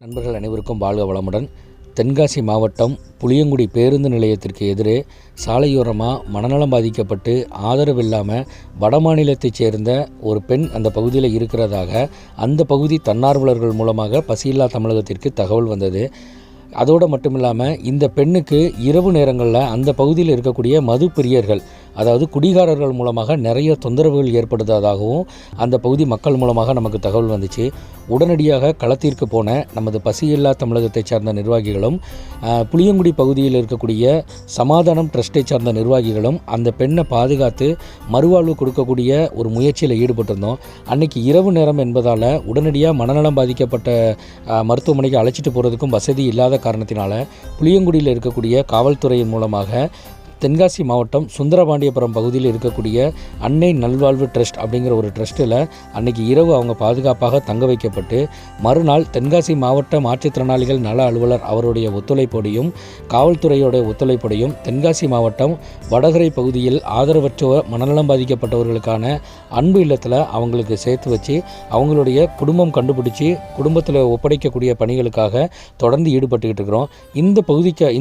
நண்பர்கள் அனைவருக்கும் வாழ்க வளமுடன். தென்காசி மாவட்டம் புளியங்குடி பேருந்து நிலையத்திற்கு எதிரே சாலையோரமாக மனநலம் பாதிக்கப்பட்டு ஆதரவில்லாமல் வடமாநிலத்தைச் சேர்ந்த ஒரு பெண் அந்த பகுதியில் இருக்கிறதாக அந்த பகுதி தன்னார்வலர்கள் மூலமாக பசியில்லா தமிழகத்திற்கு தகவல் வந்தது. அதோடு மட்டும் இல்லாமல் இந்த பெண்ணுக்கு இரவு நேரங்களில் அந்த பகுதியில் இருக்கக்கூடிய மது பிரியர்கள், அதாவது குடிகாரர்கள் மூலமாக நிறைய தொந்தரவுகள் ஏற்படுவதாகவும் அந்த பகுதி மக்கள் மூலமாக நமக்கு தகவல் வந்துச்சு. உடனடியாக களத்திற்கு போன நமது பசியில்லா தமிழகத்தை சார்ந்த நிர்வாகிகளும் புளியங்குடி பகுதியில் இருக்கக்கூடிய சமாதானம் ட்ரஸ்ட்டை சார்ந்த நிர்வாகிகளும் அந்த பெண்ணை பாதுகாத்து மறுவாழ்வு கொடுக்கக்கூடிய ஒரு முயற்சியில் ஈடுபட்டிருந்தோம். அன்றைக்கி இரவு நேரம் என்பதால் உடனடியாக மனநலம் பாதிக்கப்பட்ட மருத்துவமனைக்கு அழைச்சிட்டு போகிறதுக்கும் வசதி இல்லாத காரணத்தினால புளியங்குடியில் இருக்கக்கூடிய காவல்துறையின் மூலமாக தென்காசி மாவட்டம் சுந்தரபாண்டியபுரம் பகுதியில் இருக்கக்கூடிய அன்னை நல்வாழ்வு ட்ரஸ்ட் அப்படிங்கிற ஒரு ட்ரஸ்ட்டில் அன்றைக்கி இரவு அவங்க பாதுகாப்பாக தங்க வைக்கப்பட்டு மறுநாள் தென்காசி மாவட்ட மாற்றுத்திறனாளிகள் நல அலுவலர் அவருடைய ஒத்துழைப்போடையும் காவல்துறையோட ஒத்துழைப்போடையும் தென்காசி மாவட்டம் வடகரை பகுதியில் ஆதரவற்ற மனநலம் பாதிக்கப்பட்டவர்களுக்கான அன்பு இல்லத்தில் அவங்களுக்கு சேர்த்து வச்சு அவங்களுடைய குடும்பம் கண்டுபிடிச்சி குடும்பத்தில் ஒப்படைக்கக்கூடிய பணிகளுக்காக தொடர்ந்து ஈடுபட்டுக்கிட்டு இருக்கிறோம்.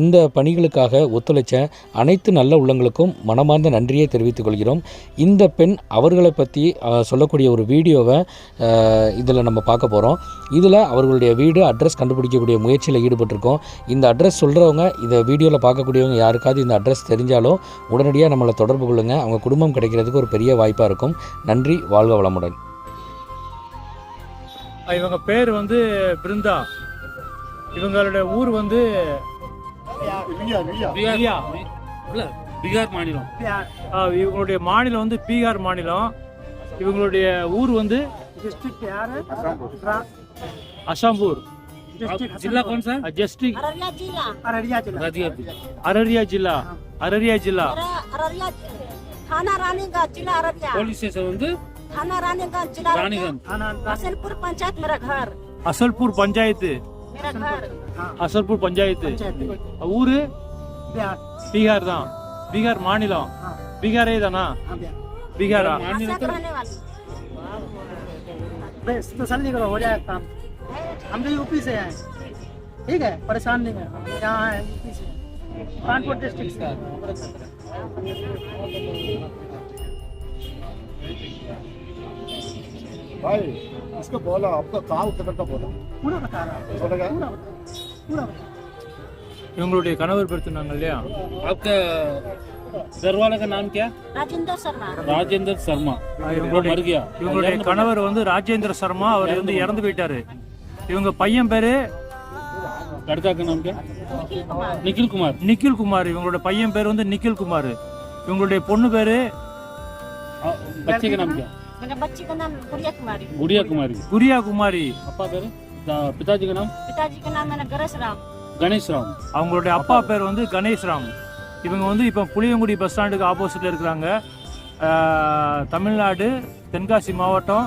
இந்த பணிகளுக்காக ஒத்துழைச்ச அனைத்து நல்ல உள்ளங்களுக்கும் மனமார்ந்த நன்றியை தெரிவித்துக் கொள்கிறோம். இந்த பெண் அவர்களை பற்றி சொல்லக்கூடிய ஒரு வீடியோவை இதில் நம்ம பார்க்க போகிறோம். இதில் அவர்களுடைய வீடு அட்ரஸ் கண்டுபிடிக்கக்கூடிய முயற்சியில் ஈடுபட்டிருக்கோம். இந்த அட்ரஸ் சொல்கிறவங்க இதை வீடியோவில் பார்க்கக்கூடியவங்க யாருக்காவது இந்த அட்ரஸ் தெரிஞ்சாலும் உடனடியாக நம்மளை தொடர்பு கொள்ளுங்கள். அவங்க குடும்பம் கிடைக்கிறதுக்கு ஒரு பெரிய வாய்ப்பாக இருக்கும். நன்றி, வாழ்க வளமுடன். இவங்க பேர் வந்து பிருந்தா. இவங்களுடைய ஊர் வந்து பீகார் மாநிலம். இவங்களுடைய மாநிலம் வந்து பீகார் மாநிலம். இவங்களுடைய ஊர் வந்து அசாம்பூர். जिला कौन सा? डिस्ट्रिक्ट अररिया जिला. अररिया जिला. थाना रानीगंज जिला अररिया. पुलिस स्टेशन வந்து थाना रानीगंज जिला रानीगंज. असलपुर पंचायत मेरा घर. असलपुर पंचायत मेरा घर. असलपुर पंचायत. ஊரு பீகார் தான். பீகார் மாநிலம். பீகாரே தானா? பீகாரா? तसल्ली करो, हो जाएगा काम. हम भी यूपी से हैं, ठीक है, परेशान नहीं है. यहाँ है यूपी से, कानपुर डिस्ट्रिक्ट से. भाई इसको बोला, आपका काम किधर का बोला? पूरा बता रहा हूँ, पूरा बता. இவங்களுடைய கணவர் பேர் சொன்னாங்க இல்லையா? आपका घर वाले का नाम क्या? राजेंद्र शर्मा. राजेंद्र शर्मा. मर गया. இவங்களுடைய கணவர் வந்து ராஜேந்திர சர்மா. அவர் வந்து இறந்து போயிட்டாரு. இவங்க பையன் பேரு लड़का का नाम क्या? निखिल कुमार. நிக்கில் குமார். இவங்களுடைய பையன் பேர் வந்து நிக்கில் குமார். இவங்களுடைய பொண்ணு பேரு बच्चे का नाम क्या? मेरे बच्चे का नाम गुड़िया कुमारी. गुड़िया कुमारी. குரியா குமாரி. अपा பேரு? पिताजी का नाम? पिताजी का नाम मेरा गणेश राम. गणेश राम. அவங்களுடைய அப்பா பேர் வந்து கணேஷ் ராம். இவங்க வந்து இப்போ புளியங்குடி பஸ் ஸ்டாண்டுக்கு ஆப்போசிட்டில் இருக்கிறாங்க. தமிழ்நாடு தென்காசி மாவட்டம்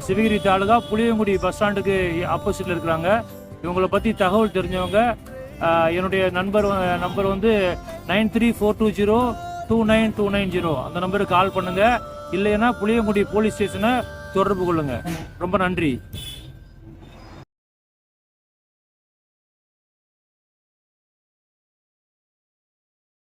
சிவகிரி தாலுகா புளியங்குடி பஸ் ஸ்டாண்டுக்கு ஆப்போசிட்டில் இருக்கிறாங்க. இவங்களை பற்றி தகவல் தெரிஞ்சவங்க என்னுடைய நம்பர் வந்து 9342029290 அந்த நம்பருக்கு கால் பண்ணுங்கள். இல்லைன்னா புளியங்குடி போலீஸ் ஸ்டேஷனை தொடர்பு கொள்ளுங்கள். ரொம்ப நன்றி.